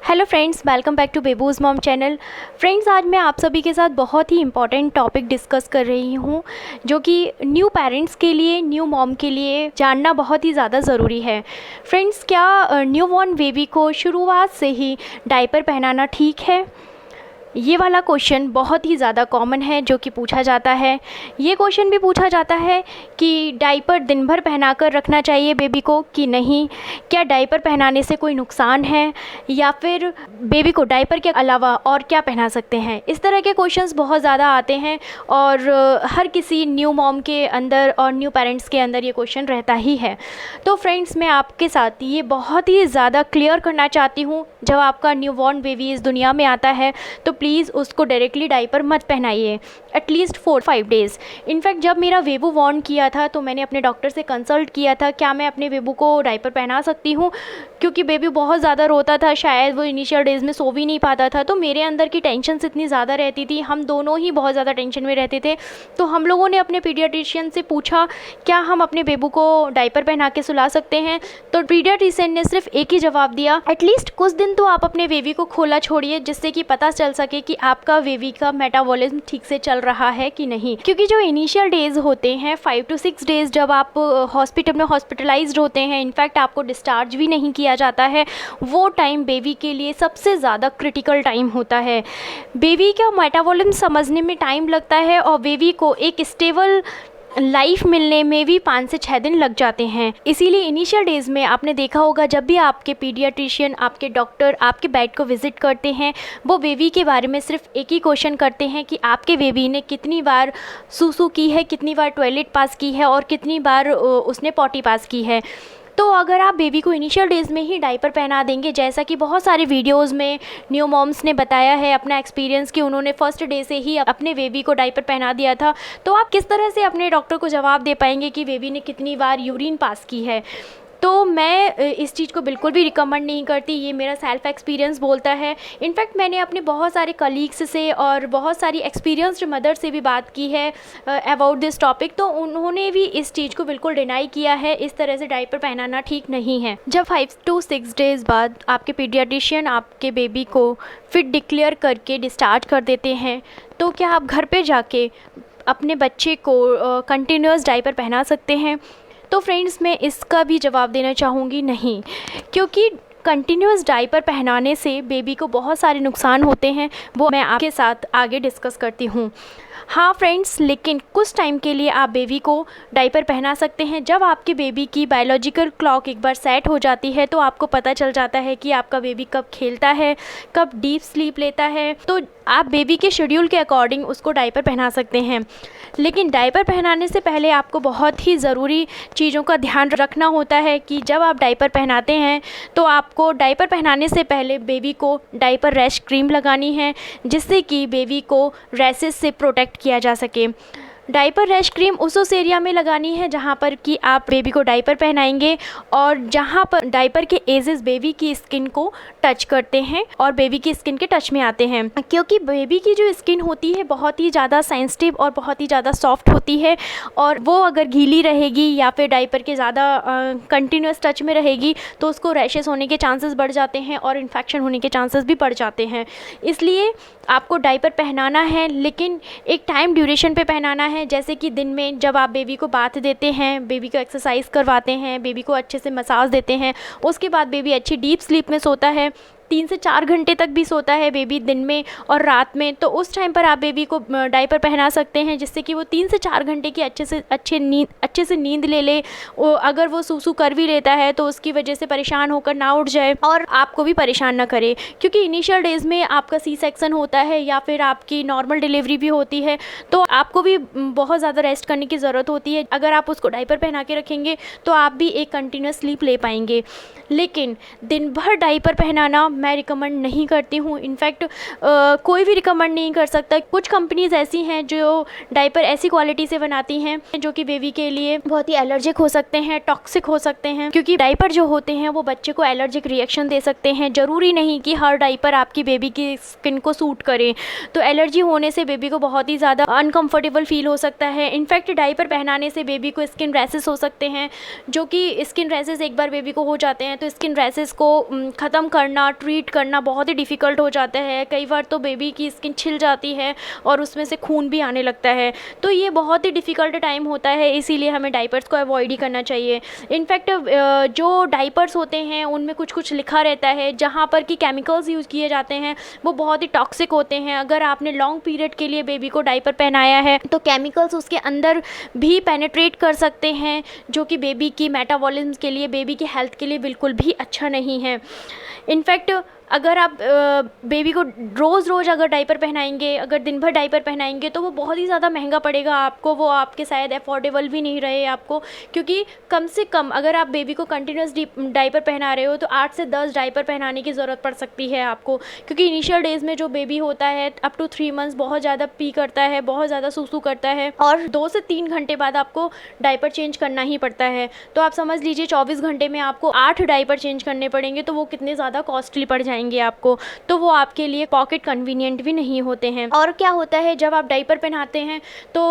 Hello friends, welcome back to बेबूज़ mom channel. Friends, आज मैं आप सभी के साथ बहुत ही इम्पॉर्टेंट टॉपिक डिस्कस कर रही हूँ, जो कि न्यू पेरेंट्स के लिए, न्यू मॉम के लिए जानना बहुत ही ज़्यादा ज़रूरी है। फ्रेंड्स, क्या न्यू बॉर्न बेबी को शुरुआत से ही डायपर पहनाना ठीक है? ये वाला क्वेश्चन बहुत ही ज़्यादा कॉमन है जो कि पूछा जाता है। ये क्वेश्चन भी पूछा जाता है कि डायपर दिन भर पहनाकर रखना चाहिए बेबी को कि नहीं, क्या डायपर पहनाने से कोई नुकसान है, या फिर बेबी को डायपर के अलावा और क्या पहना सकते हैं। इस तरह के क्वेश्चंस बहुत ज़्यादा आते हैं और हर किसी न्यू मॉम के अंदर और न्यू पेरेंट्स के अंदर ये क्वेश्चन रहता ही है। तो फ्रेंड्स, मैं आपके साथ ये बहुत ही ज़्यादा क्लियर करना चाहती हूँ, जब आपका न्यू बॉर्न बेबी इस दुनिया में आता है तो प्लीज़ उसको डायरेक्टली डायपर मत पहनाइए, एटलीस्ट 4-5 डेज़। इनफैक्ट जब मेरा बेबू बॉर्न किया था तो मैंने अपने डॉक्टर से कंसल्ट किया था, क्या मैं अपने बेबू को डायपर पहना सकती हूँ, क्योंकि बेबी बहुत ज़्यादा रोता था, शायद वो इनिशियल डेज़ में सो भी नहीं पाता था। तो मेरे अंदर की टेंशन इतनी ज़्यादा रहती थी, हम दोनों ही बहुत ज़्यादा टेंशन में रहते थे। तो हम लोगों ने अपने पीडियाट्रिशियन से पूछा, क्या हम अपने बेबू को डायपर पहना के सुला सकते हैं। तो पीडियाट्रिशियन ने सिर्फ एक ही जवाब दिया, एटलीस्ट कुछ दिन तो आप अपने बेबी को खोला छोड़िए, जिससे कि पता चल सके कि आपका बेबी का मेटाबॉलिज्म ठीक से चल रहा है कि नहीं। क्योंकि जो इनिशियल डेज़ होते हैं, 5 to 6 डेज़, जब आप हॉस्पिटल में हॉस्पिटलाइज्ड होते हैं, इनफैक्ट आपको डिस्चार्ज भी नहीं किया जाता है, वो टाइम बेबी के लिए सबसे ज़्यादा क्रिटिकल टाइम होता है। बेबी का मेटाबॉलिज्म समझने में टाइम लगता है और बेबी को एक स्टेबल लाइफ मिलने में भी 5 से 6 दिन लग जाते हैं। इसीलिए इनिशियल डेज़ में आपने देखा होगा, जब भी आपके पीडियाट्रिशियन, आपके डॉक्टर आपके बेड को विज़िट करते हैं, वो बेबी के बारे में सिर्फ एक ही क्वेश्चन करते हैं कि आपके बेबी ने कितनी बार सूसू की है, कितनी बार टॉयलेट पास की है और कितनी बार उसने पॉटी पास की है। तो अगर आप बेबी को इनिशियल डेज़ में ही डायपर पहना देंगे, जैसा कि बहुत सारे वीडियोस में न्यू मॉम्स ने बताया है अपना एक्सपीरियंस कि उन्होंने फर्स्ट डे से ही अपने बेबी को डायपर पहना दिया था, तो आप किस तरह से अपने डॉक्टर को जवाब दे पाएंगे कि बेबी ने कितनी बार यूरिन पास की है। तो मैं इस चीज़ को बिल्कुल भी रिकमेंड नहीं करती, ये मेरा सेल्फ एक्सपीरियंस बोलता है। इनफैक्ट मैंने अपने बहुत सारे कलीग्स से और बहुत सारी एक्सपीरियंस्ड मदर से भी बात की है अबाउट दिस टॉपिक, तो उन्होंने भी इस चीज़ को बिल्कुल डिनाई किया है, इस तरह से डायपर पहनाना ठीक नहीं है। जब 5 to 6 डेज़ बाद आपके पीडियाट्रिशियन आपके बेबी को फिट डिक्लेयर करके डिस्चार्ज कर देते हैं, तो क्या आप घर पे जाके अपने बच्चे को कंटिन्यूस डायपर पहना सकते हैं? तो फ्रेंड्स, मैं इसका भी जवाब देना चाहूँगी नहीं, क्योंकि कंटिन्यूस डायपर पहनाने से बेबी को बहुत सारे नुकसान होते हैं, वो मैं आपके साथ आगे डिस्कस करती हूँ। हाँ फ्रेंड्स, लेकिन कुछ टाइम के लिए आप बेबी को डायपर पहना सकते हैं। जब आपके बेबी की बायोलॉजिकल क्लॉक एक बार सेट हो जाती है, तो आपको पता चल जाता है कि आपका बेबी कब खेलता है, कब डीप स्लीप लेता है, तो आप बेबी के शेड्यूल के अकॉर्डिंग उसको डायपर पहना सकते हैं। लेकिन डायपर पहनाने से पहले आपको बहुत ही ज़रूरी चीज़ों का ध्यान रखना होता है कि जब आप डायपर पहनाते हैं तो आपको डायपर पहनाने से पहले बेबी को डायपर रैश क्रीम लगानी है, जिससे कि बेबी को रैशेस से प्रोटेक्ट किया जा सके। डायपर रैश क्रीम उस एरिया में लगानी है जहाँ पर कि आप बेबी को डायपर पहनाएंगे और जहाँ पर डायपर के एजेस बेबी की स्किन को टच करते हैं और बेबी की स्किन के टच में आते हैं, क्योंकि बेबी की जो स्किन होती है बहुत ही ज़्यादा सेंसिटिव और बहुत ही ज़्यादा सॉफ्ट होती है, और वो अगर गीली रहेगी या फिर डायपर के ज़्यादा कंटिन्यूस टच में रहेगी तो उसको रैशेस होने के चांसेस बढ़ जाते हैं और इन्फेक्शन होने के चांसेस भी बढ़ जाते हैं। इसलिए आपको डायपर पहनाना है, लेकिन एक टाइम ड्यूरेशन पे पहनाना है। जैसे कि दिन में जब आप बेबी को बाथ देते हैं, बेबी को एक्सरसाइज करवाते हैं, बेबी को अच्छे से मसाज देते हैं, उसके बाद बेबी अच्छी डीप स्लीप में सोता है, 3 से 4 घंटे तक भी सोता है बेबी दिन में और रात में, तो उस टाइम पर आप बेबी को डायपर पहना सकते हैं, जिससे कि वो 3 से 4 घंटे की अच्छे से नींद ले ले। अगर वो सूसू कर भी लेता है तो उसकी वजह से परेशान होकर ना उठ जाए और आपको भी परेशान ना करे, क्योंकि इनिशियल डेज़ में आपका सी सेक्शन होता है या फिर आपकी नॉर्मल डिलीवरी भी होती है, तो आपको भी बहुत ज़्यादा रेस्ट करने की ज़रूरत होती है। अगर आप उसको डायपर पहना के रखेंगे तो आप भी एक कंटिन्यूस स्लीप ले पाएंगे। लेकिन दिन भर डायपर पहनाना मैं रिकमेंड नहीं करती हूँ। इनफैक्ट कोई भी रिकमेंड नहीं कर सकता। कुछ कंपनीज़ ऐसी हैं जो डायपर ऐसी क्वालिटी से बनाती हैं जो कि बेबी के लिए बहुत ही एलर्जिक हो सकते हैं, टॉक्सिक हो सकते हैं, क्योंकि डायपर जो होते हैं वो बच्चे को एलर्जिक रिएक्शन दे सकते हैं। ज़रूरी नहीं कि हर डायपर आपकी बेबी की स्किन को सूट करे, तो एलर्जी होने से बेबी को बहुत ही ज़्यादा अनकम्फर्टेबल फील हो सकता है। इनफैक्ट डायपर पहनाने से बेबी को स्किन रैसेस हो सकते हैं, जो कि स्किन रैसेस एक बार बेबी को हो जाते हैं तो स्किन रैसेस को ख़त्म करना, ट्रीट करना बहुत ही डिफ़िकल्ट हो जाता है। कई बार तो बेबी की स्किन छिल जाती है और उसमें से खून भी आने लगता है, तो ये बहुत ही डिफ़िकल्ट टाइम होता है, इसीलिए हमें डाइपर्स को अवॉइड ही करना चाहिए। इनफैक्ट जो डाइपर्स होते हैं उनमें कुछ कुछ लिखा रहता है, जहाँ पर कि केमिकल्स यूज़ किए जाते हैं वो बहुत ही टॉक्सिक होते हैं। अगर आपने लॉन्ग पीरियड के लिए बेबी को डाइपर पहनाया है तो केमिकल्स उसके अंदर भी पेनिट्रेट कर सकते हैं, जो कि बेबी की मेटाबॉलिज्म के लिए, बेबी की हेल्थ के लिए बिल्कुल भी अच्छा नहीं है। इनफैक्ट अगर आप बेबी को रोज़ अगर डाइपर पहनाएंगे, अगर दिन भर डाइपर पहनाएंगे तो वो बहुत ही ज़्यादा महंगा पड़ेगा आपको, वो आपके शायद अफोर्डेबल भी नहीं रहे आपको, क्योंकि कम से कम अगर आप बेबी को कंटिन्यूस डाइपर पहना रहे हो तो 8 से 10 डाइपर पहनाने की ज़रूरत पड़ सकती है आपको, क्योंकि इनिशियल डेज़ में जो बेबी होता है अप टू 3 मंथ्स बहुत ज़्यादा पी करता है, बहुत ज़्यादा सूसू करता है, और 2 से 3 घंटे बाद आपको डाइपर चेंज करना ही पड़ता है। तो आप समझ लीजिए 24 घंटे में आपको 8 डाइपर चेंज करने पड़ेंगे, तो वो कितने ज़्यादा कॉस्टली पड़ जाएंगे आपको, तो वो आपके लिए पॉकेट कन्वीनियंट भी नहीं होते हैं। और क्या होता है, जब आप डाइपर पहनाते हैं तो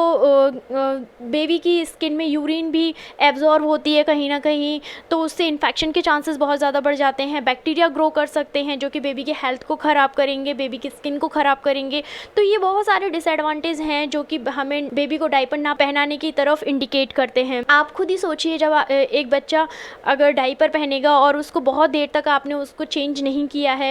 बेबी की स्किन में यूरिन भी एब्जॉर्ब होती है कहीं ना कहीं, तो उससे इन्फेक्शन के चांसेस बहुत ज़्यादा बढ़ जाते हैं। बैक्टीरिया ग्रो कर सकते हैं जो कि बेबी की हेल्थ को ख़राब करेंगे, बेबी की स्किन को ख़राब करेंगे। तो ये बहुत सारे डिसएडवांटेज हैं जो कि हमें बेबी को डाइपर ना पहनाने की तरफ इंडिकेट करते हैं। आप खुद ही सोचिए, जब एक बच्चा अगर डाइपर पहनेगा और उसको बहुत देर तक आपने उसको चेंज नहीं किया है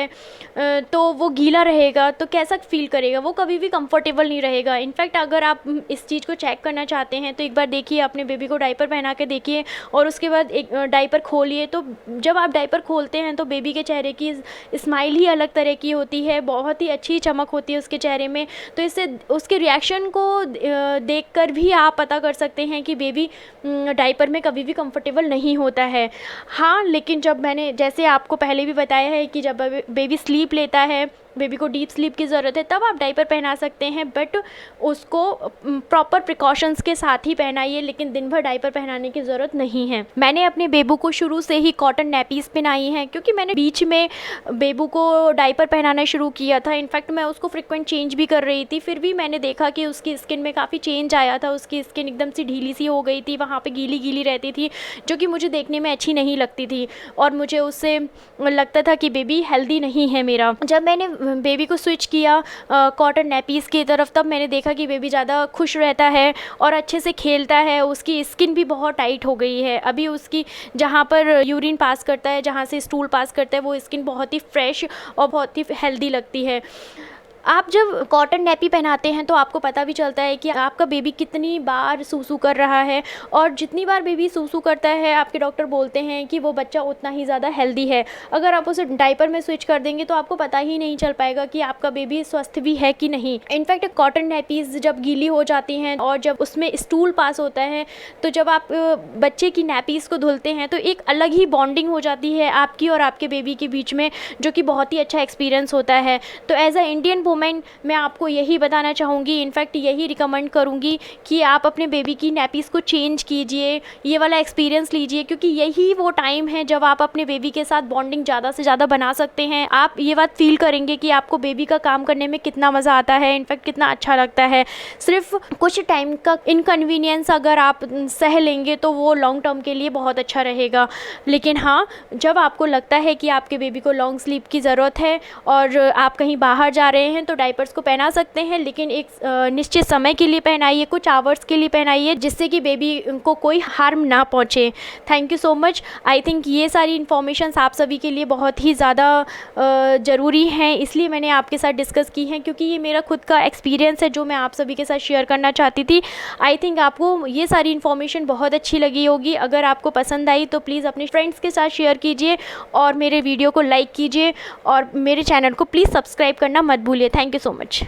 तो वो गीला रहेगा तो कैसा फील करेगा, वो कभी भी कंफर्टेबल नहीं रहेगा। इनफैक्ट अगर आप इस चीज़ को चेक करना चाहते हैं तो एक बार देखिए, अपने बेबी को डाइपर पहना के देखिए और उसके बाद एक डाइपर खोलिए, तो जब आप डाइपर खोलते हैं तो बेबी के चेहरे की स्माइल ही अलग तरह की होती है, बहुत ही अच्छी चमक होती है उसके चेहरे में। तो इससे उसके रिएक्शन को देखकर भी आप पता कर सकते हैं कि बेबी डाइपर में कभी भी कंफर्टेबल नहीं होता है। हाँ, लेकिन जब मैंने जैसे आपको पहले भी बताया है कि जब बेबी स्लीप लेता है, बेबी को डीप स्लीप की ज़रूरत है, तब आप डाइपर पहना सकते हैं, बट उसको प्रॉपर प्रिकॉशंस के साथ ही पहनाइए, लेकिन दिन भर डाइपर पहनाने की ज़रूरत नहीं है। मैंने अपने बेबू को शुरू से ही कॉटन नैपीज़ पहनाई हैं, क्योंकि मैंने बीच में बेबू को डाइपर पहनाना शुरू किया था। इनफैक्ट मैं उसको फ्रिक्वेंट चेंज भी कर रही थी, फिर भी मैंने देखा कि उसकी स्किन में काफ़ी चेंज आया था, उसकी स्किन एकदम से ढीली सी हो गई थी, वहाँ पर गीली गीली रहती थी, जो कि मुझे देखने में अच्छी नहीं लगती थी और मुझे उससे लगता था कि बेबी हेल्दी नहीं है मेरा। जब मैंने बेबी को स्विच किया कॉटन नैपीज़ की तरफ, तब मैंने देखा कि बेबी ज़्यादा खुश रहता है और अच्छे से खेलता है, उसकी स्किन भी बहुत टाइट हो गई है। अभी उसकी जहाँ पर यूरिन पास करता है, जहाँ से स्टूल पास करता है, वो स्किन बहुत ही फ्रेश और बहुत ही हेल्दी लगती है। आप जब कॉटन नैपी पहनाते हैं तो आपको पता भी चलता है कि आपका बेबी कितनी बार सूसू कर रहा है, और जितनी बार बेबी सूसू करता है आपके डॉक्टर बोलते हैं कि वो बच्चा उतना ही ज़्यादा हेल्दी है। अगर आप उसे डाइपर में स्विच कर देंगे तो आपको पता ही नहीं चल पाएगा कि आपका बेबी स्वस्थ भी है कि नहीं। इनफैक्ट कॉटन नैपीज़ जब गीली हो जाती हैं और जब उसमें स्टूल पास होता है, तो जब आप बच्चे की नैपीज़ को धुलते हैं तो एक अलग ही बॉन्डिंग हो जाती है आपकी और आपके बेबी के बीच में, जो कि बहुत ही अच्छा एक्सपीरियंस होता है। तो एज अ इंडियन मैं आपको यही बताना चाहूँगी, इनफैक्ट यही रिकमेंड करूँगी कि आप अपने बेबी की नैपीज़ को चेंज कीजिए, ये वाला एक्सपीरियंस लीजिए, क्योंकि यही वो टाइम है जब आप अपने बेबी के साथ बॉन्डिंग ज़्यादा से ज़्यादा बना सकते हैं। आप ये बात फील करेंगे कि आपको बेबी का काम करने में कितना मज़ा आता है, इनफैक्ट कितना अच्छा लगता है। सिर्फ कुछ टाइम का इनकन्वीनियंस अगर आप सह लेंगे तो वो लॉन्ग टर्म के लिए बहुत अच्छा रहेगा। लेकिन हाँ, जब आपको लगता है कि आपके बेबी को लॉन्ग स्लीप की ज़रूरत है और आप कहीं बाहर जा रहे हैं तो डाइपर्स को पहना सकते हैं, लेकिन एक निश्चित समय के लिए पहनाइए, कुछ आवर्स के लिए पहनाइए, जिससे कि बेबी को कोई हार्म ना पहुंचे। Thank you so much. I think ये सारी इन्फॉर्मेशंस आप सभी के लिए बहुत ही ज़्यादा ज़रूरी हैं, इसलिए मैंने आपके साथ डिस्कस की हैं, क्योंकि ये मेरा खुद का एक्सपीरियंस है जो मैं आप सभी के साथ शेयर करना चाहती थी। आई थिंक आपको ये सारी इन्फॉर्मेशन बहुत अच्छी लगी होगी। अगर आपको पसंद आई तो प्लीज़ अपने फ्रेंड्स के साथ शेयर कीजिए और मेरे वीडियो को लाइक कीजिए और मेरे चैनल को प्लीज़ सब्सक्राइब करना मत भूलिए। Thank you so much.